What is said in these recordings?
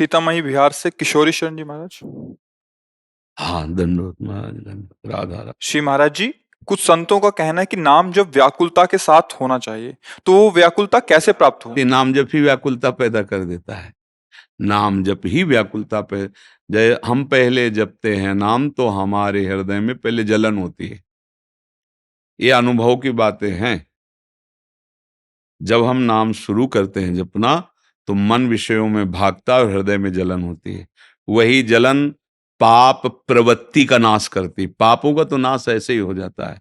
सीतामढ़ी बिहार से किशोरी शरण जी महाराज। हाँ, दंडवत महाराज, दंडवत। राधा राधा। श्री महाराज जी, कुछ संतों का कहना है कि नाम जब व्याकुलता के साथ होना चाहिए, तो वो व्याकुलता कैसे प्राप्त हो? ये नाम जप ही व्याकुलता पैदा कर देता है। नाम जप ही व्याकुलता पे जय हम पहले जपते हैं नाम तो हमारे हृदय में पहले जलन होती है। ये अनुभव की बातें हैं। जब हम नाम शुरू करते हैं जपना तो मन विषयों में भागता और हृदय में जलन होती है। वही जलन पाप प्रवृत्ति का नाश करती। पापों का तो नाश ऐसे ही हो जाता है।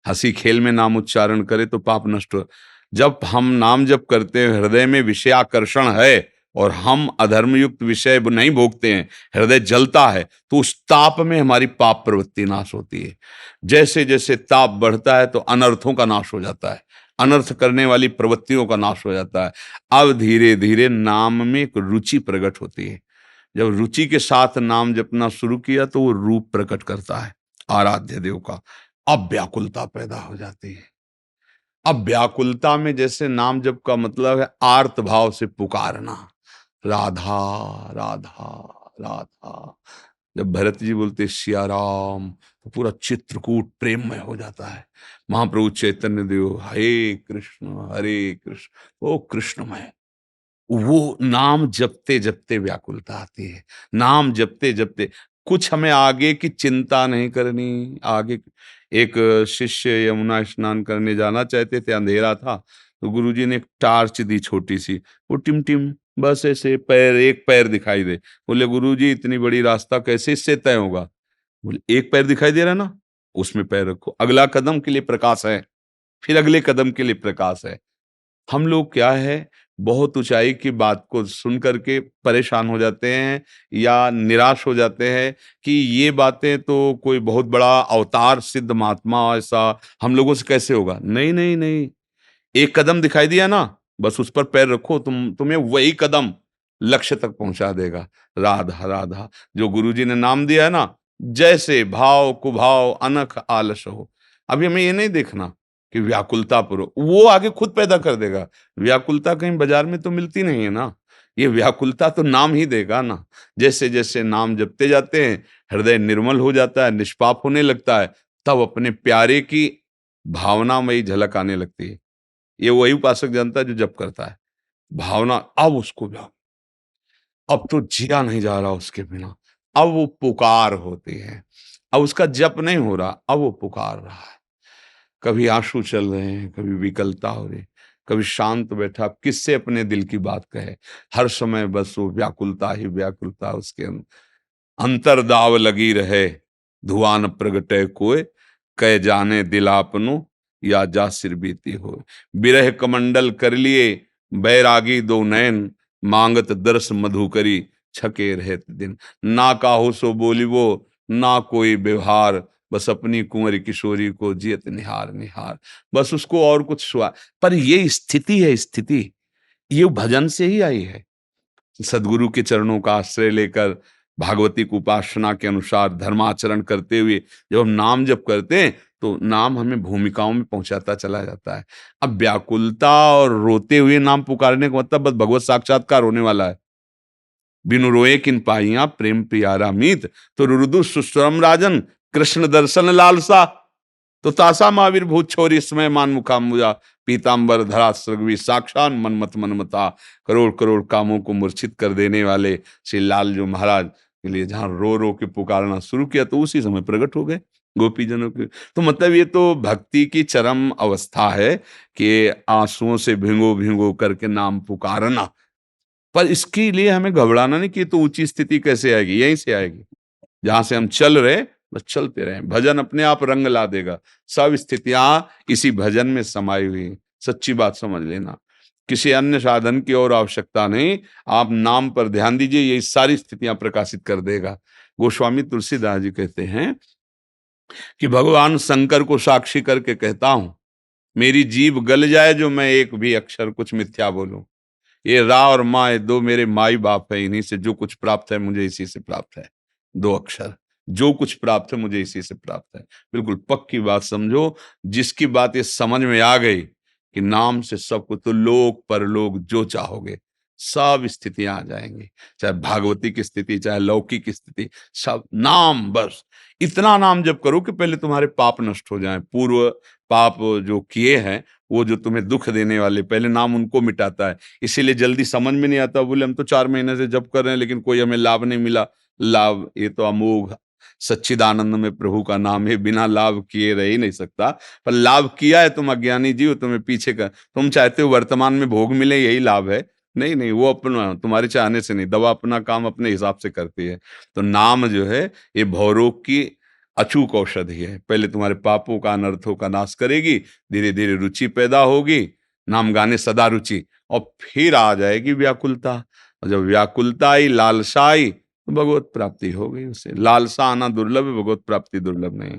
हंसी खेल में नाम उच्चारण करे तो पाप नष्ट हो। जब हम नाम जप करते हैं, हृदय में विषयाकर्षण है और हम अधर्म युक्त विषय नहीं भोगते हैं, हृदय जलता है, तो उस ताप में हमारी पाप प्रवृत्ति नाश होती है। जैसे जैसे ताप बढ़ता है तो अनर्थों का नाश हो जाता है, अनर्थ करने वाली प्रवृत्तियों का नाश हो जाता है। अब धीरे धीरे नाम में एक रुचि प्रकट होती है। जब रुचि के साथ नाम जपना शुरू किया तो वो रूप प्रकट करता है आराध्य देव का। अब व्याकुलता पैदा हो जाती है। अब व्याकुलता में जैसे नाम जप का मतलब है आर्त भाव से पुकारना, राधा राधा राधा। जब भरत जी बोलते सिया राम तो पूरा चित्रकूट प्रेममय हो जाता है। महाप्रभु चैतन्य देव हरे कृष्ण, ओ कृष्णमय। वो नाम जपते जपते व्याकुलता आती है। नाम जपते जपते कुछ हमें आगे की चिंता नहीं करनी। आगे एक शिष्य यमुना स्नान करने जाना चाहते थे, अंधेरा था, तो गुरुजी ने एक टार्च दी छोटी सी, वो टिम टिम बस ऐसे पैर, एक पैर दिखाई दे। बोले गुरुजी इतनी बड़ी रास्ता कैसे इससे तय होगा? बोले एक पैर दिखाई दे रहा ना, उसमें पैर रखो, अगला कदम के लिए प्रकाश है, फिर अगले कदम के लिए प्रकाश है। हम लोग क्या है, बहुत ऊंचाई की बात को सुन करके परेशान हो जाते हैं या निराश हो जाते हैं कि ये बातें तो कोई बहुत बड़ा अवतार सिद्ध महात्मा ऐसा हम लोगों से कैसे होगा। नहीं नहीं नहीं, एक कदम दिखाई दिया ना, बस उस पर पैर रखो, तुम्हें वही कदम लक्ष्य तक पहुंचा देगा। राधा राधा जो गुरुजी ने नाम दिया है ना, जैसे भाव कुभाव अनख आलस हो। अभी हमें ये नहीं देखना कि व्याकुलता पुरो, वो आगे खुद पैदा कर देगा। व्याकुलता कहीं बाजार में तो मिलती नहीं है ना, ये व्याकुलता तो नाम ही देगा ना। जैसे जैसे नाम जपते जाते हैं, हृदय निर्मल हो जाता है, निष्पाप होने लगता है, तब अपने प्यारे की भावनामयी झलक आने लगती है। ये वही उपासक जानता है जो जप करता है। भावना अब उसको अब तो जिया नहीं जा रहा उसके बिना। अब वो पुकार होती है। अब उसका जप नहीं हो रहा, अब वो पुकार रहा है। कभी आंसू चल रहे हैं, कभी विकलता हो रही, कभी शांत बैठा, अब किससे अपने दिल की बात कहे। हर समय बस वो व्याकुलता ही व्याकुलता उसके अंतर्दाव लगी रहे। धुआं न प्रगटे कोय, कह जाने दिल आपनो, या जा सिर बीती हो। बिरह कमंडल कर लिए बैरागी दो नैन, मांगत दर्श मधुकरी छके रहत दिन। ना काहू सो बोलिबो ना कोई व्यवहार, बस अपनी कुंवरी किशोरी को जियत निहार निहार। बस उसको और कुछ सुआ। पर ये स्थिति है, स्थिति ये भजन से ही आई है। सदगुरु के चरणों का आश्रय लेकर भागवती की उपासना के अनुसार धर्माचरण करते हुए जब हम नाम जप करते हैं तो नाम हमें भूमिकाओं में पहुंचाता चला जाता है। अब व्याकुलता और रोते हुए नाम पुकारने का मतलब बस भगवत साक्षात्कार होने वाला है। बिनु रोए किन पाइया प्रेम प्यारा मीत, तो रुदु सुस्वरम राजन कृष्ण दर्शन लालसा। तो तासा महावीर भूत छोरी समय मान मुखाम्बुजा, पीताम्बर धरा सृगवी साक्षात मनमत मनमता। करोड़ करोड़ कामों को मूर्छित कर देने वाले श्री लाल जो महाराज के लिए जहां रो रो के पुकारना शुरू किया तो उसी समय प्रकट हो गए गोपीजनों के। तो मतलब ये तो भक्ति की चरम अवस्था है कि आंसुओं से भिंगो भिंगो करके नाम पुकारना। पर इसके लिए हमें घबराना नहीं कि तो ऊंची स्थिति कैसे आएगी, यहीं से आएगी जहां से हम चल रहे, बस चलते रहें, भजन अपने आप रंग ला देगा। सब स्थितियां इसी भजन में समाई हुई हैं। सच्ची बात समझ लेना, किसी अन्य साधन की और आवश्यकता नहीं। आप नाम पर ध्यान दीजिए, ये सारी स्थितियां प्रकाशित कर देगा। गोस्वामी तुलसीदास जी कहते हैं कि भगवान शंकर को साक्षी करके कहता हूं, मेरी जीभ गल जाए जो मैं एक भी अक्षर कुछ मिथ्या बोलूं। ये रा और माँ, ये दो मेरे माई बाप है, इन्हीं से जो कुछ प्राप्त है मुझे इसी से प्राप्त है। दो अक्षर, जो कुछ प्राप्त है मुझे इसी से प्राप्त है। बिल्कुल पक्की बात समझो। जिसकी बात ये समझ में आ गई कि नाम से सब कुछ, तो लोक परलोक जो चाहोगे सब स्थितियां आ जाएंगी, चाहे भागवती की स्थिति, चाहे लौकिक की स्थिति, सब नाम, बस इतना नाम जप करो कि पहले तुम्हारे पाप नष्ट हो जाएं, पूर्व पाप जो किए हैं, वो जो तुम्हें दुख देने वाले, पहले नाम उनको मिटाता है। इसीलिए जल्दी समझ में नहीं आता, बोले हम तो 4 महीने से जप कर रहे हैं लेकिन कोई हमें लाभ नहीं मिला। लाभ ये तो अमोघ सच्चिदानंद में प्रभु का नाम है, बिना लाभ किए रह ही नहीं सकता। पर लाभ किया है तुम अज्ञानी जीव, तुम्हें पीछे का, तुम चाहते हो वर्तमान में भोग मिले, यही लाभ है। नहीं नहीं, वो अपना तुम्हारे चाहने से नहीं, दवा अपना काम अपने हिसाब से करती है। तो नाम जो है ये भवरोग की अचूक औषधि है। पहले तुम्हारे पापों का, अनर्थों का नाश करेगी, धीरे धीरे रुचि पैदा होगी, नाम गाने सदा रुचि, और फिर आ जाएगी व्याकुलता। और जब व्याकुलता आई, लालसा आई, तो भगवत प्राप्ति हो गई। उसे लालसा आना दुर्लभ है, भगवत प्राप्ति दुर्लभ नहीं।